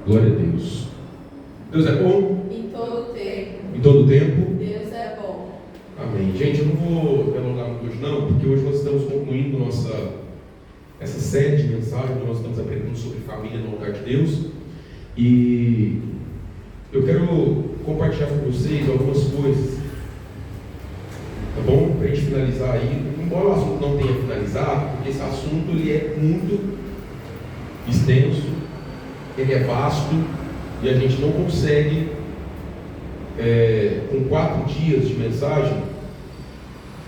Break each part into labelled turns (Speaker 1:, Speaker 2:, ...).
Speaker 1: Glória a Deus. Deus é bom?
Speaker 2: Em todo tempo.
Speaker 1: Em todo tempo?
Speaker 2: Deus é bom.
Speaker 1: Amém. Gente, eu não vou me alongar muito hoje não, porque hoje nós estamos concluindo essa série de mensagens onde nós estamos aprendendo sobre família no altar de Deus. E eu quero compartilhar com vocês algumas coisas, tá bom? Para a gente finalizar aí, embora o assunto não tenha finalizado, porque esse assunto ele é muito extenso, ele é vasto, e a gente não consegue, com 4 dias de mensagem,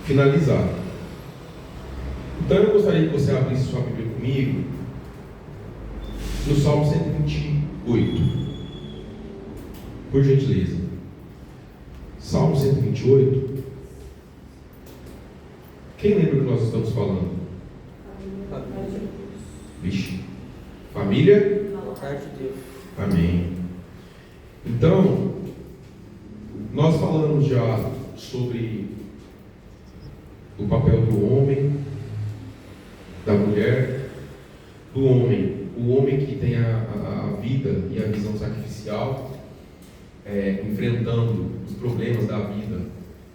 Speaker 1: finalizar. Então eu gostaria que você abrisse sua Bíblia comigo no Salmo 128, por gentileza. Salmo 128. Quem lembra o que nós estamos falando? Vixe. Família?
Speaker 3: De Deus.
Speaker 1: Amém. Então, nós falamos já sobre o papel do homem, da mulher, do homem. O homem que tem a vida e a visão sacrificial, enfrentando os problemas da vida,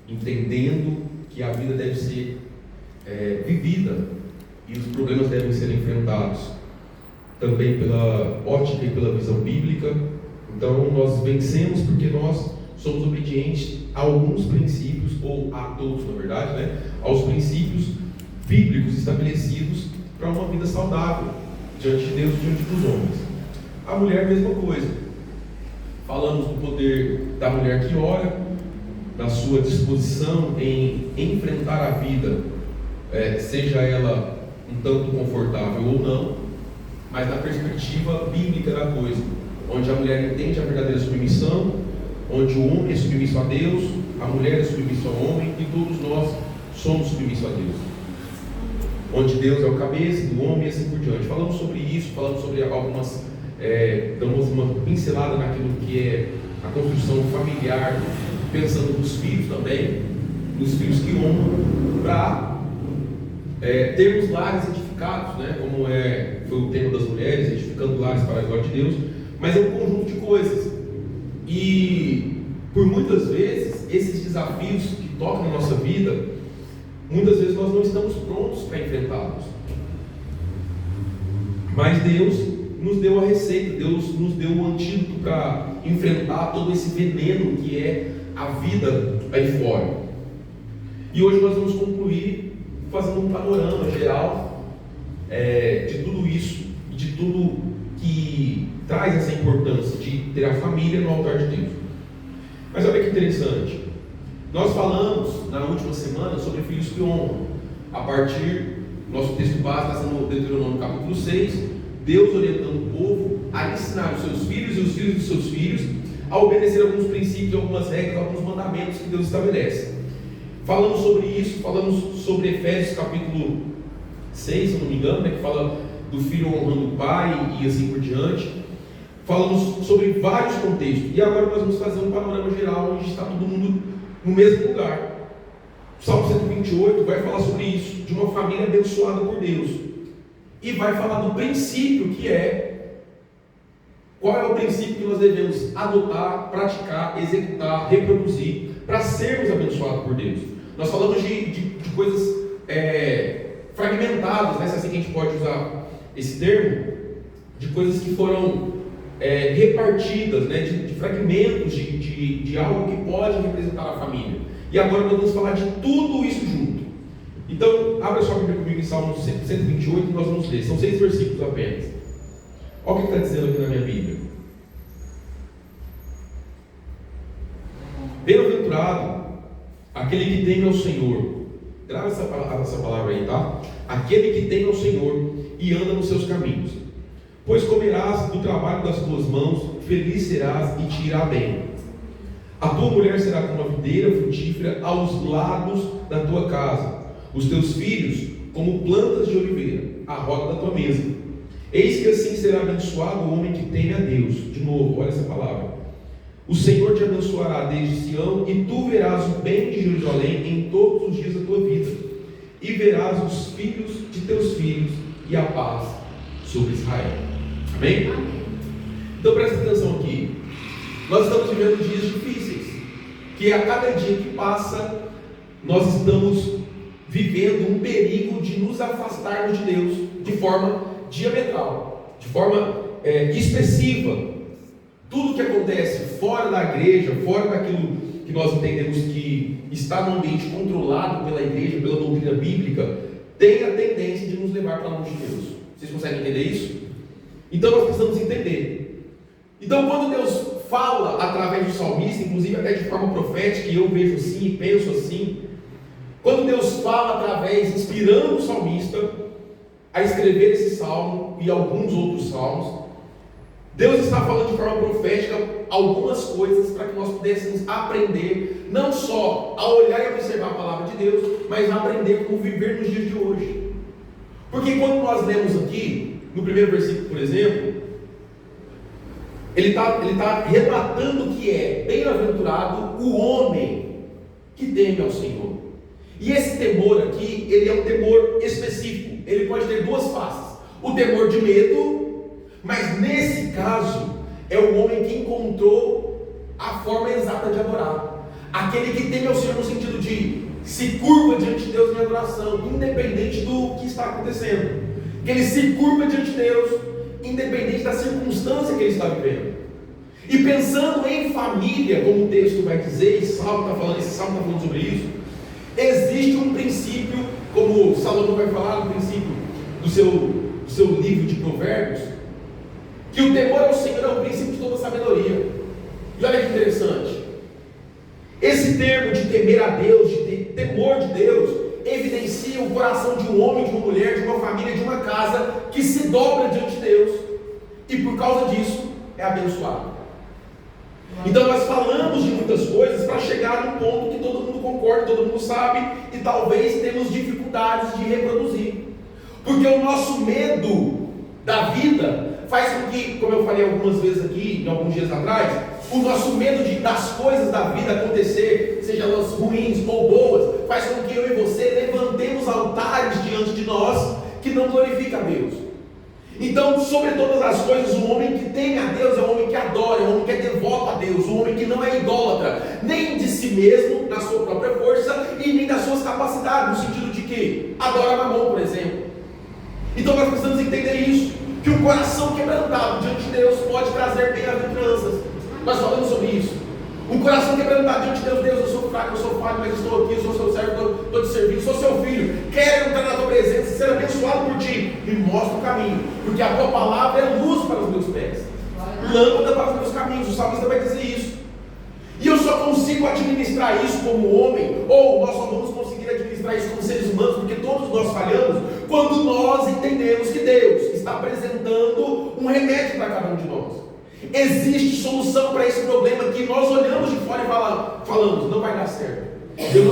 Speaker 1: entendendo que a vida deve ser vivida e os problemas devem ser enfrentados também pela ótica e pela visão bíblica. Então nós vencemos porque nós somos obedientes a alguns princípios, ou a todos na verdade, né? Aos princípios bíblicos estabelecidos para uma vida saudável diante de Deus e diante dos homens. A mulher, mesma coisa. Falamos do poder da mulher que ora, da sua disposição em enfrentar a vida, seja ela um tanto confortável ou não, mas na perspectiva bíblica da coisa, onde a mulher entende a verdadeira submissão, onde o homem é submisso a Deus, a mulher é submissa ao homem e todos nós somos submissos a Deus, onde Deus é o cabeça do homem e assim por diante. Falamos sobre isso, falamos sobre algumas, damos uma pincelada naquilo que é a construção familiar, pensando nos filhos também, nos filhos que honram, para termos lares edificados, né? Como foi o tema das mulheres, edificando lares para a glória de Deus. Mas é um conjunto de coisas, e por muitas vezes esses desafios que tocam na nossa vida, muitas vezes nós não estamos prontos para enfrentá-los, mas Deus nos deu a receita, Deus nos deu o antídoto para enfrentar todo esse veneno que é a vida aí fora. E hoje nós vamos concluir fazendo um panorama geral de tudo isso, de tudo que traz essa importância de ter a família no altar de Deus. Mas olha que interessante, nós falamos na última semana sobre filhos que honram. A partir, nosso texto base está no Deuteronômio capítulo 6, Deus orientando o povo a ensinar os seus filhos e os filhos dos seus filhos a obedecer alguns princípios, algumas regras, alguns mandamentos que Deus estabelece. Falamos sobre isso, falamos sobre Efésios capítulo 6, se não me engano, que fala do filho honrando o pai e assim por diante. Falamos sobre vários contextos, e agora nós vamos fazer um panorama geral onde está todo mundo no mesmo lugar. O Salmo 128 vai falar sobre isso, de uma família abençoada por Deus, e vai falar do princípio que qual é o princípio que nós devemos adotar, praticar, executar, reproduzir para sermos abençoados por Deus. Nós falamos de coisas fragmentadas, né? Se é assim que a gente pode usar esse termo, de coisas que foram repartidas, né? de fragmentos de algo que pode representar a família. E agora nós vamos falar de tudo isso junto. Então, abra sua Bíblia comigo em Salmo 128 e nós vamos ler. São 6 versículos apenas. Olha o que está dizendo aqui na minha Bíblia. Bem-aventurado aquele que teme ao Senhor. Grava essa palavra aí, tá? Aquele que teme ao Senhor e anda nos seus caminhos. Pois comerás do trabalho das tuas mãos, feliz serás e te irá bem. A tua mulher será como uma videira frutífera aos lados da tua casa, os teus filhos como plantas de oliveira à roda da tua mesa. Eis que assim será abençoado o homem que teme a Deus. De novo, olha essa palavra. O Senhor te abençoará desde Sião, e tu verás o bem de Jerusalém em todos os dias da tua vida, e verás os filhos de teus filhos e a paz sobre Israel. Amém?
Speaker 2: Amém.
Speaker 1: Então presta atenção aqui. Nós estamos vivendo dias difíceis, que a cada dia que passa, nós estamos vivendo um perigo de nos afastarmos de Deus de forma diametral, de forma expressiva. Tudo que acontece fora da igreja, fora daquilo que nós entendemos que está no ambiente controlado pela igreja, pela doutrina bíblica, tem a tendência de nos levar para longe de Deus. Vocês conseguem entender isso? Então nós precisamos entender. Então quando Deus fala através do salmista, inclusive até de forma profética, e eu vejo assim e penso assim, quando Deus fala através, inspirando o salmista a escrever esse salmo e alguns outros salmos, Deus está falando de forma profética algumas coisas para que nós pudéssemos aprender, não só a olhar e observar a palavra de Deus, mas a aprender como viver nos dias de hoje. Porque quando nós lemos aqui, no primeiro versículo, por exemplo, ele está relatando que é bem-aventurado o homem que teme ao Senhor. E esse temor aqui, ele é um temor específico. Ele pode ter duas faces: o temor de medo, mas nesse caso é o homem que encontrou a forma exata de adorar. Aquele que teme ao Senhor no sentido de se curva diante de Deus em adoração, independente do que está acontecendo. Que ele se curva diante de Deus, independente da circunstância que ele está vivendo. E pensando em família, como o texto vai dizer, esse salmo está falando sobre isso, existe um princípio, como Salomão vai falar no princípio do seu livro de Provérbios, que o temor ao Senhor é o princípio de toda sabedoria. E olha que interessante, esse termo de temer a Deus, de ter temor de Deus, evidencia o coração de um homem, de uma mulher, de uma família, de uma casa que se dobra diante de Deus e por causa disso é abençoado. Então nós falamos de muitas coisas para chegar num ponto que todo mundo concorda, todo mundo sabe, e talvez temos dificuldades de reproduzir, porque o nosso medo da vida faz com que, como eu falei algumas vezes aqui, em alguns dias atrás, o nosso medo das coisas da vida acontecer, seja elas ruins ou boas, faz com que eu e você levantemos altares diante de nós que não glorificam a Deus. Então, sobre todas as coisas, o homem que teme a Deus é o homem que adora, é o homem que é devoto a Deus, o homem que não é idólatra, nem de si mesmo, na sua própria força, e nem das suas capacidades, no sentido de que adora Mamon, por exemplo. Então nós precisamos entender isso, que o coração quebrantado diante de Deus pode trazer bem-aventuranças. Nós falamos sobre isso. Um coração quebrantado diante de Deus: Deus, eu sou fraco, eu sou falho, mas estou aqui, eu sou seu servo, estou te servindo, sou seu filho, quero entrar na tua presença, ser abençoado por ti, me mostra o caminho, porque a tua palavra é luz para os meus pés, lâmpada para os meus caminhos. O salmista vai dizer isso. E eu só consigo administrar isso como homem, ou nós só vamos conseguir administrar isso como seres humanos, porque todos nós falhamos, quando nós entendemos que Deus está apresentando um remédio para cada um de nós. Existe solução para esse problema que nós olhamos de fora e falamos: não vai dar certo, eu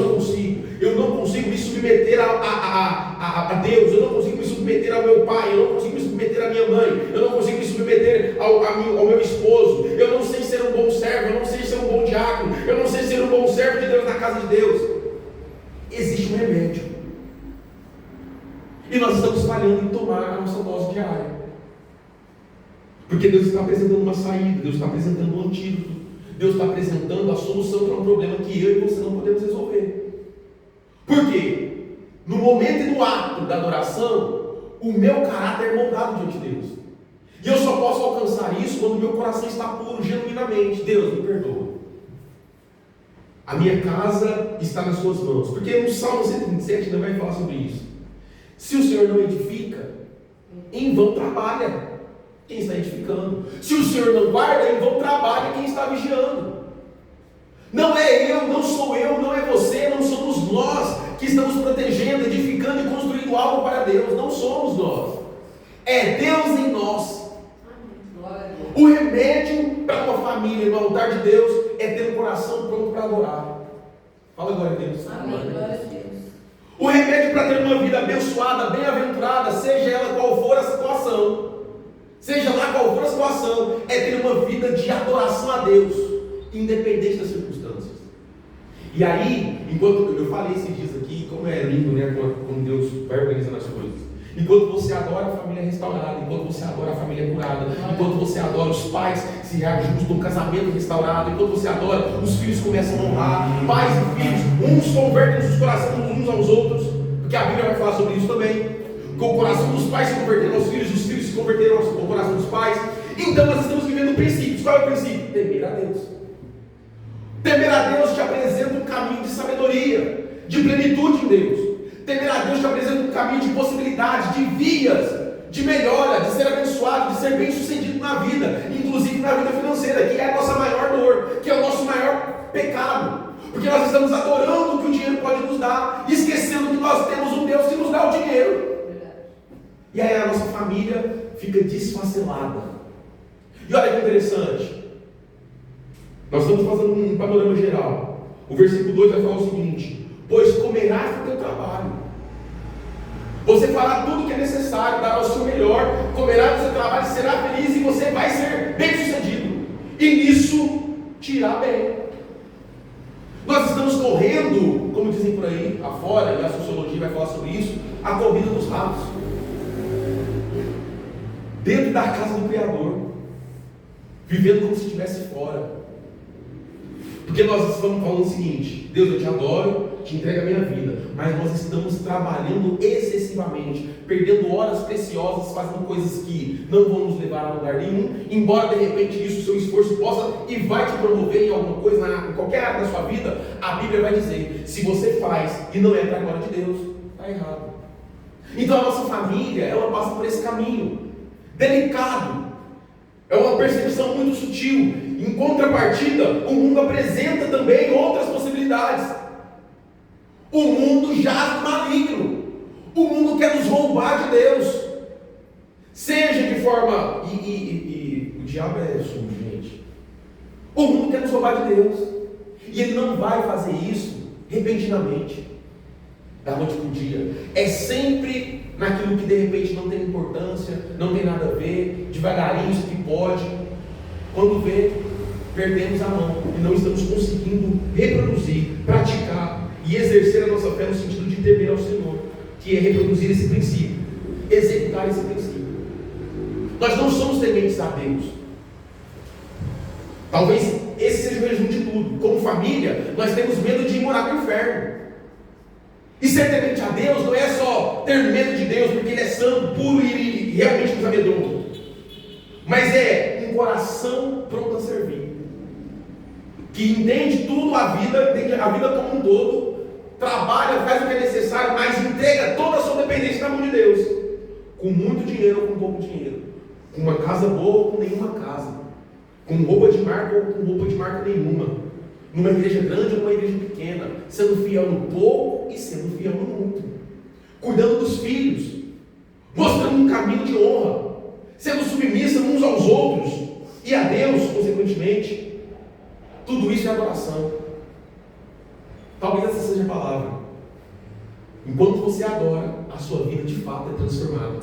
Speaker 1: não consigo me submeter a Deus, eu não consigo me submeter ao meu pai, eu não consigo me submeter à minha mãe, eu não consigo me submeter ao meu esposo, eu não sei ser um bom servo, eu não sei ser um bom diácono, eu não sei ser um bom servo de Deus na casa de Deus. Existe um remédio, e nós estamos falhando em tomar a nossa dose diária. Porque Deus está apresentando uma saída, Deus está apresentando um antídoto, Deus está apresentando a solução para um problema que eu e você não podemos resolver. Por quê? No momento e no ato da adoração, o meu caráter é moldado diante de Deus. E eu só posso alcançar isso quando o meu coração está puro, genuinamente. Deus, me perdoa. A minha casa está nas suas mãos. Porque no Salmo 127 ainda vai falar sobre isso. Se o Senhor não edifica, em vão trabalha quem está edificando. Se o Senhor não guarda, em vão trabalha quem está vigiando. Não é eu, não sou eu, não é você, não somos nós que estamos protegendo, edificando e construindo algo para Deus. Não somos nós. É Deus em nós. O remédio para uma família no altar de Deus é ter um coração pronto para adorar. Fala glória a Deus.
Speaker 2: Amém. Glória a Deus.
Speaker 1: O remédio para ter uma vida abençoada, bem-aventurada, seja ela qual for a situação, seja lá qual for a situação, é ter uma vida de adoração a Deus, independente das circunstâncias. E aí, enquanto eu falei esses dias aqui, como é lindo, né, como Deus vai organizando as coisas. Enquanto você adora, a família é restaurada. Enquanto você adora, a família é curada. Enquanto você adora, os pais se reajustam, um casamento restaurado. Enquanto você adora, os filhos começam a honrar. Pais e filhos, uns convertem os corações uns aos outros, porque a Bíblia vai falar sobre isso também. Com o coração dos pais se converteram aos filhos, os filhos se converteram ao coração dos pais. Então nós estamos vivendo princípios. Qual é o princípio? Temer a Deus. Temer a Deus te apresenta um caminho de sabedoria, de plenitude em Deus. Temer a Deus te apresenta um caminho de possibilidade, de vias, de melhora, de ser abençoado, de ser bem sucedido na vida, inclusive na vida financeira, que é a nossa maior dor, que é o nosso maior pecado. Porque nós estamos adorando o que o dinheiro pode nos dar, esquecendo que nós temos um Deus que nos dá o dinheiro. E aí a nossa família fica desfacelada. E olha que interessante. Nós estamos fazendo um panorama geral. O versículo 2 vai falar o seguinte: pois comerás do teu trabalho. Você fará tudo o que é necessário, dará o seu melhor, comerá do seu trabalho, será feliz e você vai ser bem sucedido. E nisso te irá bem. Nós estamos correndo, como dizem por aí afora, e a sociologia vai falar sobre isso, a corrida dos ratos. Dentro da casa do Criador, vivendo como se estivesse fora. Porque nós estamos falando o seguinte: Deus, eu te adoro, te entrego a minha vida, mas nós estamos trabalhando excessivamente, perdendo horas preciosas, fazendo coisas que não vão nos levar a lugar nenhum, embora de repente isso, o seu esforço possa e vai te promover em alguma coisa, em qualquer área da sua vida. A Bíblia vai dizer: se você faz e não é para a glória de Deus, está errado. Então a nossa família, ela passa por esse caminho delicado, é uma percepção muito sutil. Em contrapartida, o mundo apresenta também outras possibilidades. O mundo jaz no maligno. O mundo quer nos roubar de Deus, seja de forma o diabo é sujo, gente. O mundo quer nos roubar de Deus, e ele não vai fazer isso repentinamente, da noite para o dia. É sempre naquilo que de repente não tem importância, não tem nada a ver, devagarinho, isso que pode. Quando vê, perdemos a mão e não estamos conseguindo reproduzir, praticar e exercer a nossa fé no sentido de temer ao Senhor, que é reproduzir esse princípio, executar esse princípio. Nós não somos tementes a Deus. Talvez esse seja o resumo de tudo. Como família, nós temos medo de ir morar no inferno. E ser temente a Deus não é só ter medo de Deus, porque Ele é santo, puro e realmente nos amedronta, mas é um coração pronto a servir, que entende tudo a vida como um todo, trabalha, faz o que é necessário, mas entrega toda a sua dependência na mão de Deus, com muito dinheiro ou com pouco dinheiro, com uma casa boa ou com nenhuma casa, com roupa de marca ou com roupa de marca nenhuma, numa igreja grande ou numa igreja pequena, sendo fiel no pouco e sendo fiel no muito, cuidando dos filhos, mostrando um caminho de honra, sendo submissa uns aos outros e a Deus, consequentemente. Tudo isso é adoração. Talvez essa seja a palavra. Enquanto você adora, a sua vida de fato é transformada.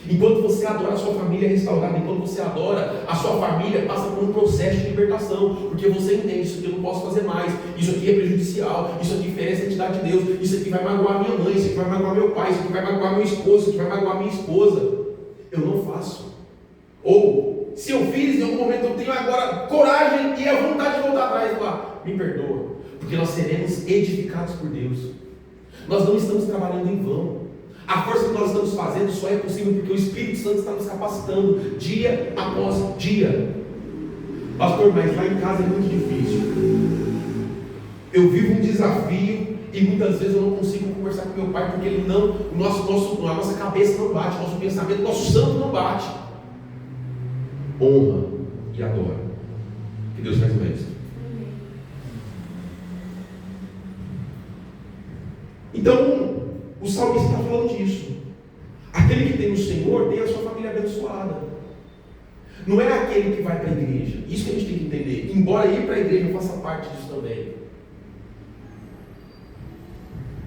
Speaker 1: Enquanto você adora, a sua família é restaurada. Enquanto você adora, a sua família passa por um processo de libertação, porque você entende: isso aqui eu não posso fazer mais, isso aqui é prejudicial, isso aqui fere a santidade de Deus, isso aqui vai magoar minha mãe, isso aqui vai magoar meu pai, isso aqui vai magoar meu esposo, isso aqui vai magoar minha esposa. Eu não faço. Ou, se eu fiz, em algum momento eu tenho agora coragem e a vontade de voltar atrás e falar: me perdoa, porque nós seremos edificados por Deus. Nós não estamos trabalhando em vão. A força que nós estamos fazendo só é possível porque o Espírito Santo está nos capacitando dia após dia. Pastor, mas lá em casa é muito difícil. Eu vivo um desafio e muitas vezes eu não consigo conversar com meu pai porque ele não, a nossa cabeça não bate, nosso pensamento, nosso santo não bate. Honra e adora. Que Deus faz o resto. Então, o salmista está falando disso. Aquele que tem o Senhor tem a sua família abençoada. Não é aquele que vai para a igreja. Isso que a gente tem que entender. Embora ir para a igreja faça parte disso também.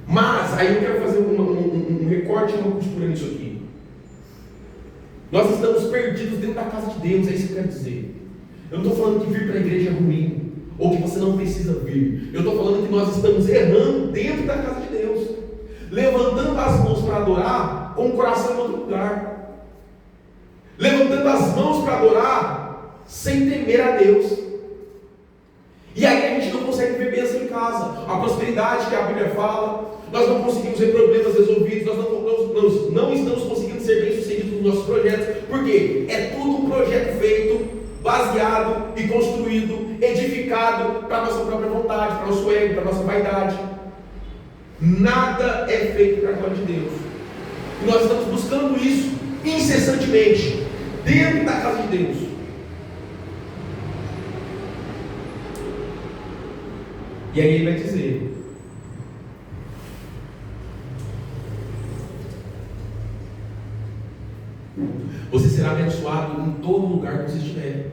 Speaker 1: Mas, aí eu quero fazer um recorte e uma costura nisso aqui. Nós estamos perdidos dentro da casa de Deus, é isso que eu quero dizer. Eu não estou falando que vir para a igreja é ruim, ou que você não precisa vir. Eu estou falando que nós estamos errando dentro da casa de Deus, levantando as mãos para adorar com o coração em outro lugar, levantando as mãos para adorar, sem temer a Deus. E aí a gente não consegue ver bênção em casa, a prosperidade que a Bíblia fala, nós não conseguimos ver problemas resolvidos, nós não estamos conseguindo ser bem-sucedidos nos nossos projetos, porque é tudo um projeto feito, baseado e construído, edificado para a nossa própria vontade, para o nosso ego, para a nossa vaidade. Nada é feito para a glória de Deus. E nós estamos buscando isso incessantemente, dentro da casa de Deus. E aí ele vai dizer: você será abençoado em todo lugar que você estiver,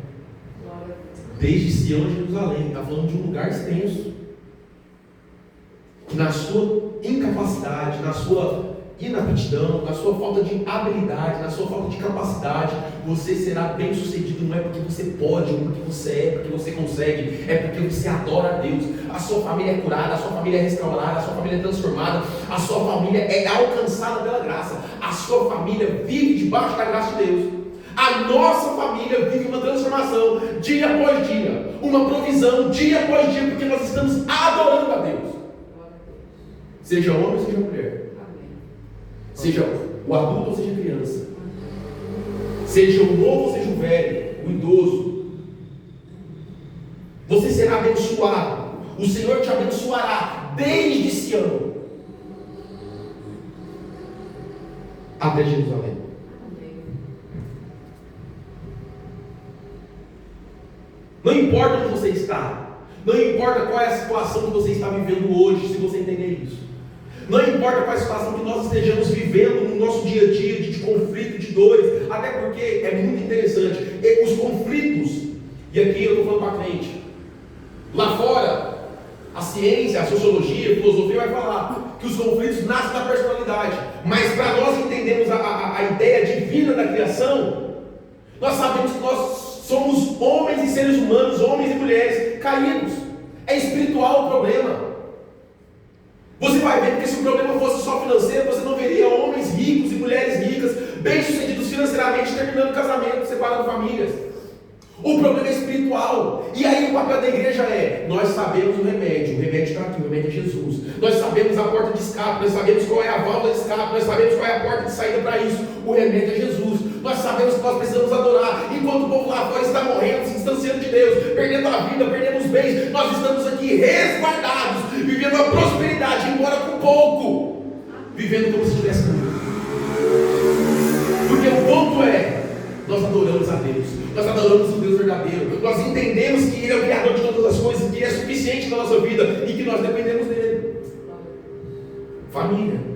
Speaker 1: desde Sião a Jerusalém. Está falando de um lugar extenso, que na sua incapacidade, na sua inaptidão, na sua falta de habilidade, na sua falta de capacidade, você será bem sucedido. Não é porque você pode, ou porque você é, porque você consegue, é porque você adora a Deus. A sua família é curada, a sua família é restaurada, a sua família é transformada, a sua família é alcançada pela graça, a sua família vive debaixo da graça de Deus. A nossa família vive uma transformação dia após dia, uma provisão dia após dia, porque nós estamos adorando a Deus. Seja homem ou seja mulher, seja o adulto ou seja a criança, seja o novo ou seja o velho, o idoso, você será abençoado. O Senhor te abençoará desde Sião até Jerusalém. Não importa onde você está, não importa qual é a situação que você está vivendo hoje, se você entender isso. Não importa qual é a situação que nós estejamos vivendo no nosso dia a dia, de conflito, de dores, até porque é muito interessante, os conflitos, e aqui eu estou falando para frente, lá fora, a ciência, a sociologia, a filosofia vai falar que os conflitos nascem da personalidade, mas para nós entendermos a ideia divina da criação, nós sabemos que nós somos homens e seres humanos, homens e mulheres caídos, é espiritual o problema. Você vai ver que se o problema fosse só financeiro, você não veria homens ricos e mulheres ricas, bem-sucedidos financeiramente, terminando casamento, separando famílias. O problema é espiritual. E aí o papel da igreja é: nós sabemos o remédio está aqui, o remédio é Jesus. Nós sabemos a porta de escape, nós sabemos qual é a válvula de escape, nós sabemos qual é a porta de saída para isso. O remédio é Jesus. Nós sabemos que nós precisamos adorar. Enquanto o povo lá fora está morrendo, se distanciando de Deus, perdendo a vida, perdendo os bens, nós estamos aqui resguardados, vivendo a prosperidade, embora com pouco, vivendo como se estivesse com Deus. Porque o ponto é: nós adoramos a Deus, nós adoramos o Deus verdadeiro, nós entendemos que Ele é o Criador de todas as coisas, que Ele é suficiente na nossa vida e que nós dependemos dEle. Família.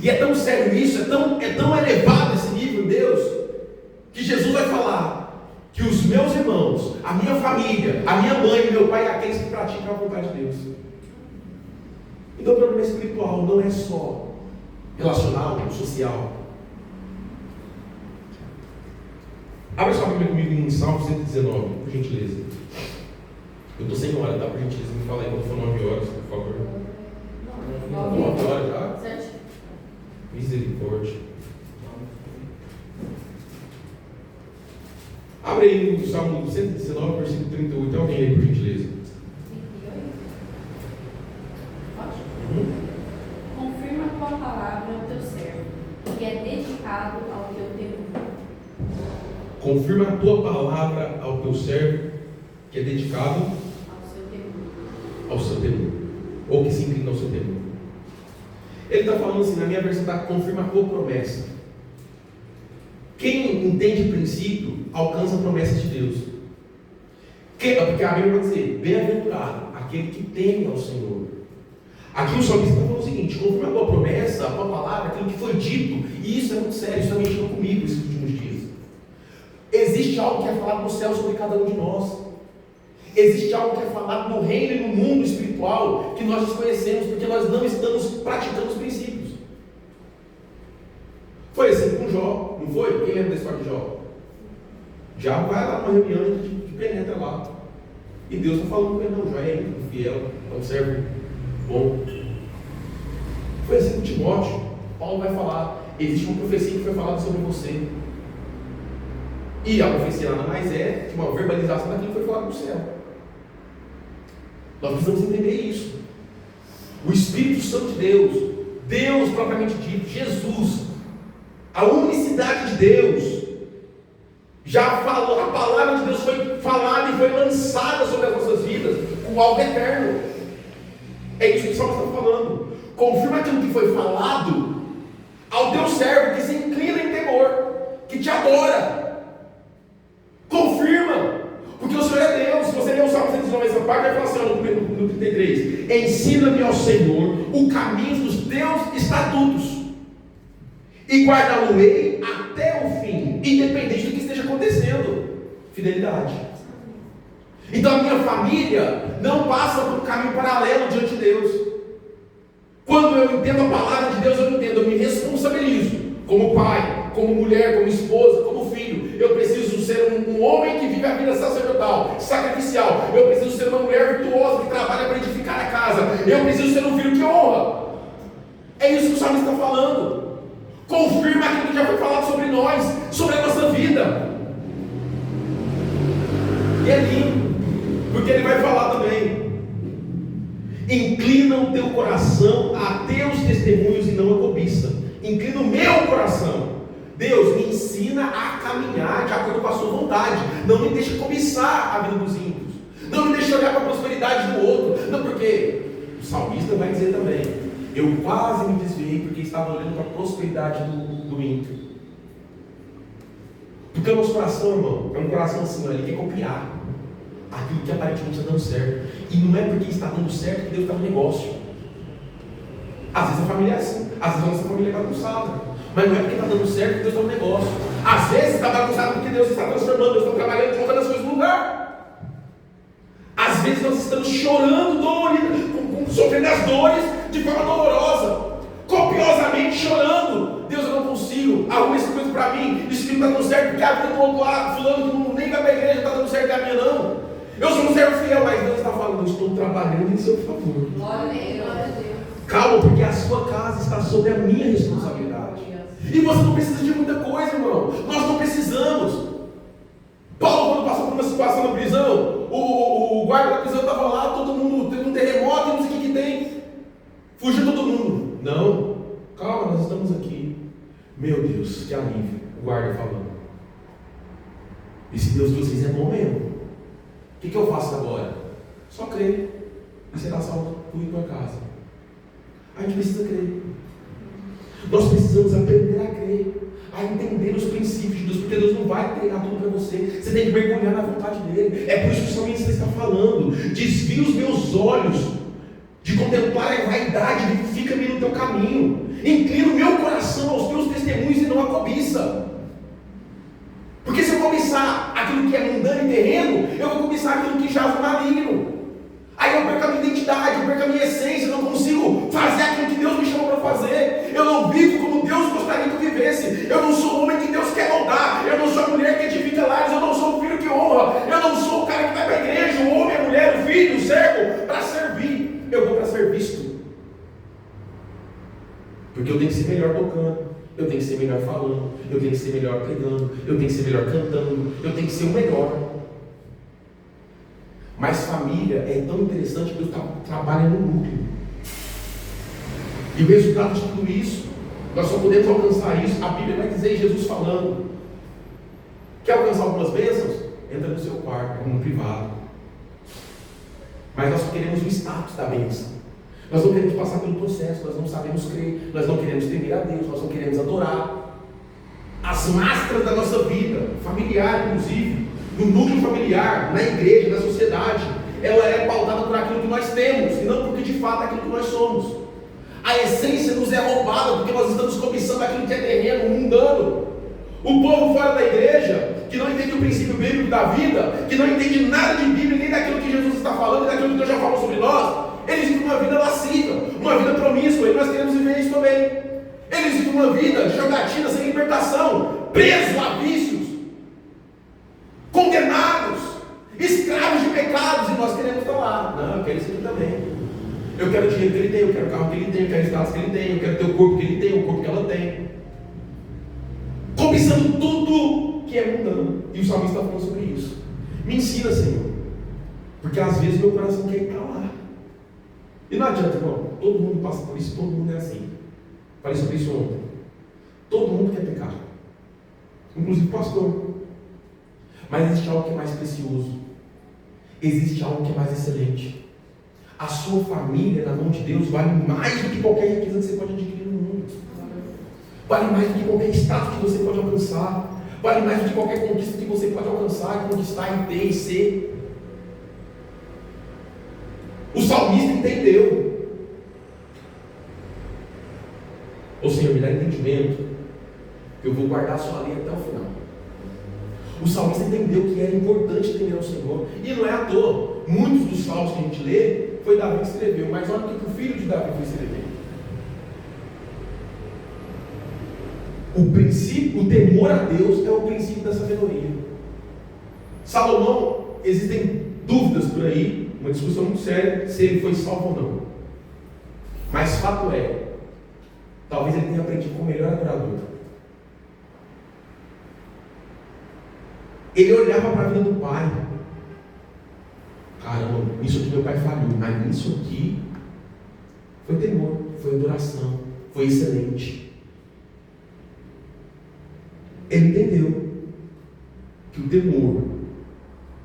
Speaker 1: E é tão sério isso, é tão elevado esse nível, Deus, que Jesus vai falar que os meus irmãos, a minha família, a minha mãe e meu pai, aqueles que praticam a vontade de Deus. Então o problema espiritual não é só relacional, social. Abra sua Bíblia comigo em Salmo 119, por gentileza. Eu estou sem hora, tá? Por gentileza, me fala aí quando for 9 horas, por favor. 9 horas já? 7. Misericórdia. Abre aí no Salmo 119, versículo 38. Alguém aí, por gentileza.
Speaker 2: Confirma a tua palavra ao teu servo, que é dedicado ao teu temor.
Speaker 1: Confirma a tua palavra ao teu servo, que é dedicado ao seu temor, ou que se inclina ao seu temor. Ele está falando assim, na minha versão está: confirma a tua promessa. Quem entende princípio alcança a promessa de Deus. Porque a Bíblia vai dizer: bem-aventurado aquele que teme ao Senhor. Aqui o salmista está falando o seguinte: confirma a tua promessa, a tua palavra, aquilo que foi dito. E isso é muito sério, isso está mexendo comigo esses últimos dias. Existe algo que é falado no céu sobre cada um de nós. Existe algo que é falado no reino e no mundo espiritual que nós desconhecemos, porque nós não estamos praticando os princípios. Foi assim com Jó, não foi? Quem lembra da história de Jó? Já vai lá numa reunião e penetra lá. E Deus está falando com ele: não, Jó é fiel, é um servo bom. Foi assim com Timóteo. Paulo vai falar, existe uma profecia que foi falada sobre você. E a profecia nada mais é que uma verbalização daquilo que foi falado no céu. Nós precisamos entender isso. O Espírito Santo de Deus, Deus propriamente dito, Jesus, a unicidade de Deus, já falou, a palavra de Deus foi falada e foi lançada sobre as nossas vidas, com algo eterno. É isso que o Salmo está falando. Confirma aquilo que foi falado ao teu servo que se inclina em temor, que te adora. Confirma, porque o Senhor é Deus. Se você ler o Salmo 119, essa parte, vai falar assim, no 33: ensina-me ao Senhor o caminho dos teus estatutos, e guardá-lo-ei até o fim, independente do que esteja acontecendo. Fidelidade. Então a minha família não passa por um caminho paralelo diante de Deus. Quando eu entendo a palavra de Deus, eu me responsabilizo como pai, como mulher, como esposa, como filho. Eu preciso ser um homem que vive a vida sacerdotal, sacrificial. Eu preciso ser uma mulher virtuosa que trabalha para edificar a casa. Eu preciso ser um filho que honra. É isso que o salmista está falando. Confirma aquilo que já foi falado sobre nós, sobre a nossa vida. E é lindo, porque ele vai falar também: inclina o teu coração a teus testemunhos e não a cobiça. Inclina o meu coração. Deus, me ensina a caminhar de acordo com a sua vontade. Não me deixe cobiçar a vida dos ímpios. Não me deixe olhar para a prosperidade do outro. Não, porque o salmista vai dizer também: eu quase me desviei porque estava olhando para a prosperidade do ímpio. Porque o nosso coração, irmão, é um coração assim, ele quer copiar aquilo que aparentemente está dando certo. E não é porque está dando certo que Deus está no negócio. Às vezes a família é assim, às vezes a nossa família é bagunçada, mas não é porque está dando certo que Deus está no negócio. Às vezes está bagunçado porque Deus está transformando, Deus está trabalhando, colocando as coisas no lugar. Às vezes nós estamos chorando, doloridos, sofrendo as dores de forma dolorosa, copiosamente chorando. Deus, eu não consigo, arruma esse coisa para mim, isso que não está dando certo, porque a vida do outro lado, fulano que nem vai para a igreja está dando certo, é a minha não. Eu sou um servo fiel, mas Deus está falando: eu estou trabalhando em seu favor.
Speaker 2: Glória a Deus.
Speaker 1: Calma, porque a sua casa está sob a minha responsabilidade. E você não precisa de muita coisa, irmão. Nós não precisamos. Paulo, quando passou por uma situação na prisão, o guarda da prisão estava lá, todo mundo teve um terremoto, não sei o que tem. Fugiu todo mundo. Não, calma, nós estamos aqui. Meu Deus, que alívio. O guarda falando: esse Deus de vocês é bom mesmo. O que eu faço agora? Só crer. E será salvo por ir para casa. A gente precisa crer. Nós precisamos aprender a crer, a entender os princípios de Deus, porque Deus não vai entregar tudo para você. Você tem que mergulhar na vontade dele. É por isso que o salmista está falando: desvia os meus olhos de contemplar a vaidade, vivifica-me no teu caminho. Inclina o meu coração aos teus testemunhos e não a cobiça. Porque se eu cobiçar aquilo que é mundano e terreno, eu vou cobiçar aquilo que jaz no maligno. Aí eu perco a minha identidade, eu perco a minha essência, eu não consigo fazer aquilo que Deus me chamou para fazer. Eu não vivo como Deus gostaria que eu vivesse. Eu não sou o homem que Deus quer moldar. Eu não sou a mulher que edifica lares. Eu não sou o filho que honra. Eu não sou o cara que vai para a igreja, o homem, a mulher, o filho, o servo, para servir. Eu vou para ser visto. Porque eu tenho que ser melhor tocando, eu tenho que ser melhor falando, eu tenho que ser melhor pregando, eu tenho que ser melhor cantando, eu tenho que ser o melhor. Mas família é tão interessante que Deus trabalha no núcleo. E o resultado de tudo isso, nós só podemos alcançar isso. A Bíblia vai dizer, Jesus falando: quer alcançar algumas bênçãos? Entra no seu quarto, no privado. Mas nós só queremos o status da bênção. Nós não queremos passar pelo processo, nós não sabemos crer, nós não queremos temer a Deus, nós não queremos adorar. As máscaras da nossa vida, familiar inclusive, no núcleo familiar, na igreja, na sociedade, ela é pautada por aquilo que nós temos, e não porque de fato é aquilo que nós somos. A essência nos é roubada porque nós estamos cobiçando aquilo que é terreno, mundano. O povo fora da igreja, que não entende o princípio bíblico da vida, que não entende nada de Bíblia, nem daquilo que Jesus está falando, nem daquilo que Deus já falou sobre nós, eles vivem uma vida lasciva, uma vida promíscua, e nós queremos viver isso também. Eles vivem uma vida de jogatina, sem libertação, presos a vícios, condenados, escravos de pecados, e nós queremos estar lá. Não, eu quero isso aqui também. Eu quero o dinheiro que ele tem, eu quero o carro que ele tem, eu quero o status que ele tem, eu quero ter o corpo que ele tem, o corpo que ela desprezando tudo que é mundano. E o salmista está falando sobre isso. Me ensina, Senhor, porque às vezes meu coração quer ir para lá. E não adianta, irmão, todo mundo passa por isso, todo mundo é assim. Falei sobre isso ontem. Todo mundo quer pecar, inclusive o pastor. Mas existe algo que é mais precioso, existe algo que é mais excelente. A sua família na mão de Deus vale mais do que qualquer riqueza que você pode adquirir no mundo, vale mais do que qualquer status que você pode alcançar, vale mais do que qualquer conquista que você pode alcançar, conquistar e ter e ser. O salmista entendeu. Ô Senhor, me dá entendimento, que eu vou guardar a sua lei até o final. O salmista entendeu que era importante temer ao Senhor. E não é à toa. Muitos dos salmos que a gente lê, foi Davi que escreveu. Mas olha o que o filho de Davi foi escrever. O princípio, o temor a Deus é o princípio da sabedoria. Salomão, existem dúvidas por aí, uma discussão muito séria, se ele foi salvo ou não. Mas fato é, talvez ele tenha aprendido com o melhor adorador. Ele olhava para a vida do pai. Caramba, nisso aqui meu pai falhou, mas nisso aqui foi temor, foi adoração, foi excelente. Ele entendeu que o temor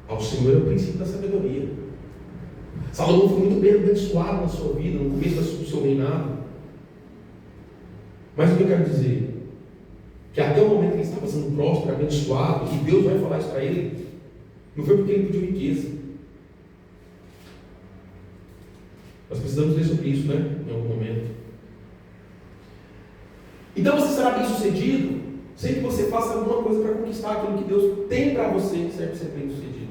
Speaker 1: ao Senhor é o princípio da sabedoria. Salomão foi muito bem abençoado na sua vida, no começo do seu reinado. Mas o que eu quero dizer? Que até o momento que ele estava sendo próspero, abençoado, e Deus vai falar isso para ele, não foi porque ele pediu riqueza. Nós precisamos ler sobre isso, né? Em algum momento. Então você será bem sucedido sem que você faça alguma coisa para conquistar aquilo que Deus tem para você, serve ser bem sucedido.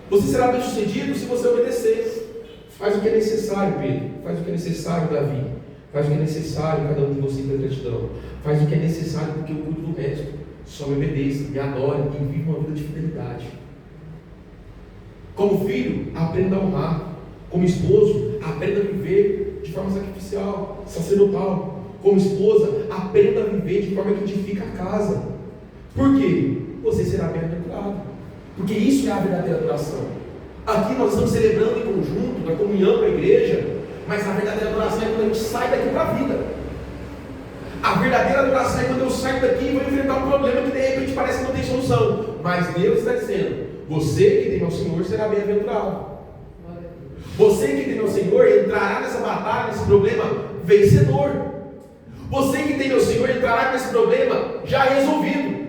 Speaker 1: Você será bem sucedido se você obedecer. Faz o que é necessário, Pedro. Faz o que é necessário, Davi. Faz o que é necessário, cada um de vocês da gratidão. Faz o que é necessário porque eu cuido do resto. Só me obedeça, me adore e viva uma vida de fidelidade. Como filho, aprenda a honrar. Como esposo, aprenda a viver de forma sacrificial, sacerdotal. Como esposa, aprenda a viver de forma que edifica a casa. Por quê? Você será bem-aventurado. Porque isso é a verdadeira adoração. Aqui nós estamos celebrando em conjunto, na comunhão com a igreja, mas a verdadeira adoração é quando a gente sai daqui para a vida. A verdadeira adoração é quando eu saio daqui e vou enfrentar um problema que de repente parece que não tem solução. Mas Deus está dizendo, você que tem ao Senhor será bem-aventurado. Você que tem ao Senhor entrará nessa batalha, nesse problema vencedor. Você que tem ao Senhor entrará nesse problema já resolvido.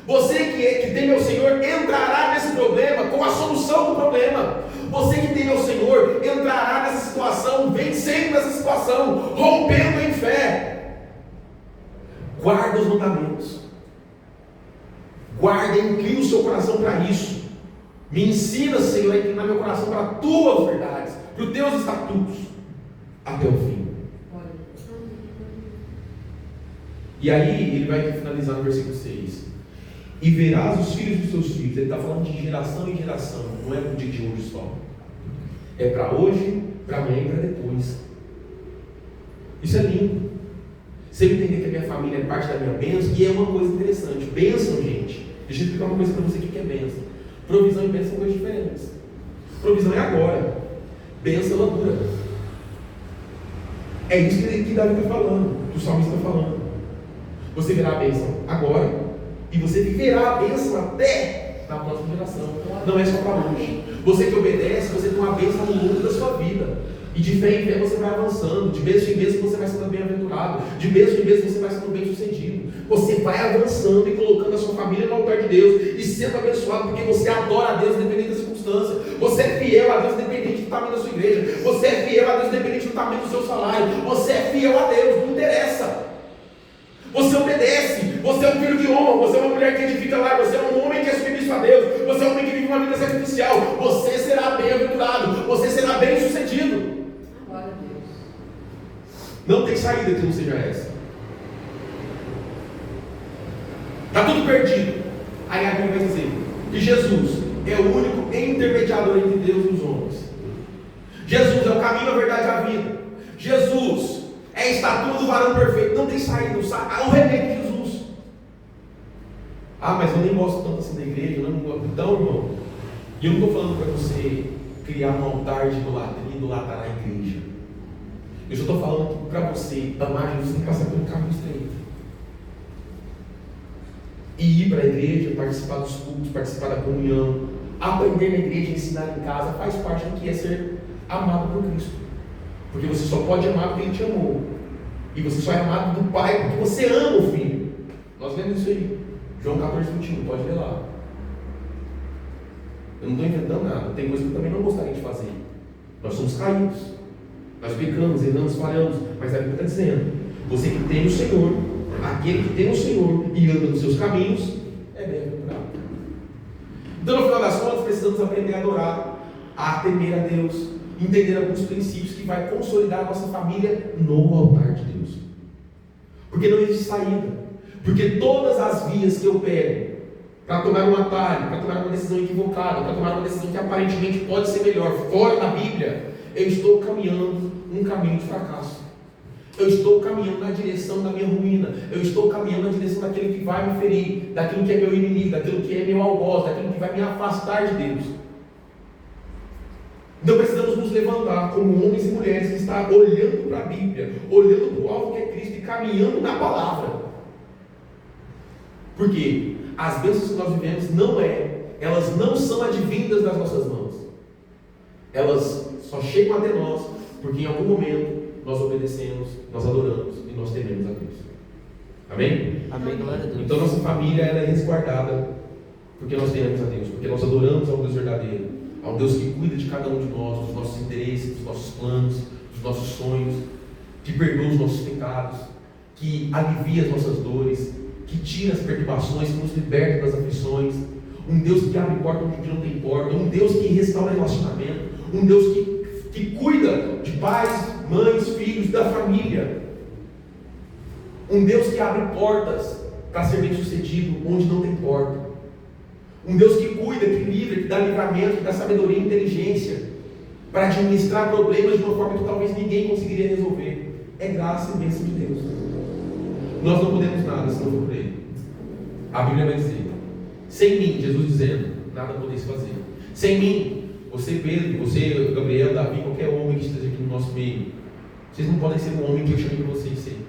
Speaker 1: Você que tem ao Senhor entrará nesse problema com a solução do problema. Você que tem ao Senhor entrará nessa situação, vencendo essa situação, rompendo em fé. Guarda os mandamentos. Guarda e inclina o seu coração para isso. Me ensina, Senhor, a inclinar meu coração para as tuas verdades, para os teus estatutos, até o fim. E aí ele vai finalizar no versículo 6. E verás os filhos dos teus filhos. Ele está falando de geração em geração, não é para o dia de hoje só. É para hoje, para amanhã e para depois. Isso é lindo. Você entender que a minha família é parte da minha bênção, e é uma coisa interessante. Bênção, gente. Deixa eu explicar uma coisa para você que é bênção. Provisão e bênção são coisas diferentes. Provisão é agora. Bênção ela dura. É isso que Davi está falando, que o salmista está falando. Você verá a bênção agora. E você viverá a bênção até na próxima geração. Não é só para hoje. Você que obedece, você tem uma bênção no longo da sua vida. E de fé em fé você vai avançando. De bênção em bênção você vai sendo bem-aventurado. De bênção em bênção você vai sendo bem-sucedido. Você vai avançando e colocando a sua família no altar de Deus. E sendo abençoado porque você adora a Deus independente da circunstância. Você é fiel a Deus independente do tamanho da sua igreja. Você é fiel a Deus independente do tamanho do seu salário. Você é fiel a Deus, não interessa. Você obedece, você é um filho de honra, você é uma mulher que edifica lá, você é um homem que é submisso a Deus, você é um homem que vive uma vida sacrificial, você será bem-aventurado, você será bem-sucedido. Glória a Deus. Não tem saída que não seja essa. Está tudo perdido. Aí a Bíblia vai dizer que Jesus é o único intermediador entre Deus e os homens. Jesus é o caminho, a verdade e a vida. Jesus é a estatura do varão perfeito. Não tem saída. O remédio é Jesus. Ah, mas eu nem gosto tanto assim da igreja. Então, irmão, e eu não estou falando para você criar um altar de idolatria e idolatrar a igreja. Eu só estou falando que para você amar Jesus, você tem que passar pelo caminho estreito. E ir para a igreja, participar dos cultos, participar da comunhão, aprender na igreja, ensinar em casa, faz parte do que é ser amado por Cristo. Porque você só pode amar porque Ele te amou. E você só é amado do Pai porque você ama o Filho. Nós lemos isso aí. João 14, 21, pode ler lá. Eu não estou inventando nada. Tem coisa que eu também não gostaria de fazer. Nós somos caídos. Nós pecamos, erramos, falhamos. Mas a Bíblia está dizendo: você que tem o Senhor, aquele que tem o Senhor e anda nos seus caminhos, é bem-aventurado. Então, no final das contas, precisamos aprender a adorar, a temer a Deus, entender alguns princípios que vai consolidar a nossa família no altar de Deus. Porque não existe saída. Porque todas as vias que eu pego para tomar um atalho, para tomar uma decisão equivocada, para tomar uma decisão que aparentemente pode ser melhor, fora da Bíblia, eu estou caminhando um caminho de fracasso. Eu estou caminhando na direção da minha ruína. Eu estou caminhando na direção daquilo que vai me ferir, daquilo que é meu inimigo, daquilo que é meu algoz, daquilo que vai me afastar de Deus. Então precisamos nos levantar como homens e mulheres que estão olhando para a Bíblia, olhando para o alvo que é Cristo e caminhando na palavra. Porque as bênçãos que nós vivemos elas não são advindas das nossas mãos. Elas só chegam até nós porque em algum momento nós obedecemos, nós adoramos e nós tememos a Deus. Amém?
Speaker 3: Amém, glória a Deus.
Speaker 1: Então nossa família ela é resguardada porque nós tememos a Deus, porque nós adoramos ao Deus verdadeiro, ao Deus que cuida de cada um de nós, dos nossos interesses, dos nossos planos, dos nossos sonhos, que perdoa os nossos pecados, que alivia as nossas dores, que tira as perturbações, que nos liberta das aflições, um Deus que abre porta onde não tem porta, um Deus que restaura relacionamento, um Deus que cuida de pais, mães, filhos, da família, um Deus que abre portas para ser bem sucedido onde não tem porta, um Deus que cuida, que livra, que dá livramento, que dá sabedoria e inteligência para administrar problemas de uma forma que talvez ninguém conseguiria resolver. É graça e bênção de Deus. Nós não podemos nada se não for por Ele. A Bíblia vai dizer: sem mim, Jesus dizendo, nada podeis fazer. Sem mim, você Pedro, você Gabriel, Davi, qualquer homem que esteja aqui no nosso meio, vocês não podem ser um homem que eu chamei para vocês serem.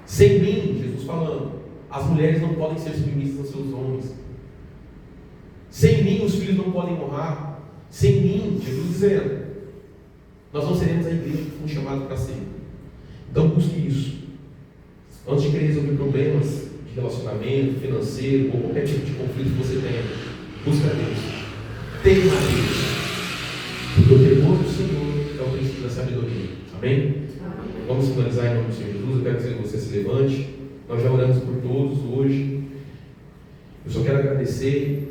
Speaker 1: Sem mim, Jesus falando, as mulheres não podem ser submissas aos seus homens. Sem mim, os filhos não podem honrar. Sem mim, Jesus dizendo, nós não seremos a igreja que fomos chamados para ser. Então busque isso. Antes de querer resolver problemas de relacionamento, financeiro ou qualquer tipo de conflito que você tenha, busque a Deus. Tema a Deus. Porque o temor do Senhor é o princípio da sabedoria. Amém? Vamos finalizar em nome do Senhor Jesus. Eu quero que você se levante. Nós já oramos por todos hoje. Eu só quero agradecer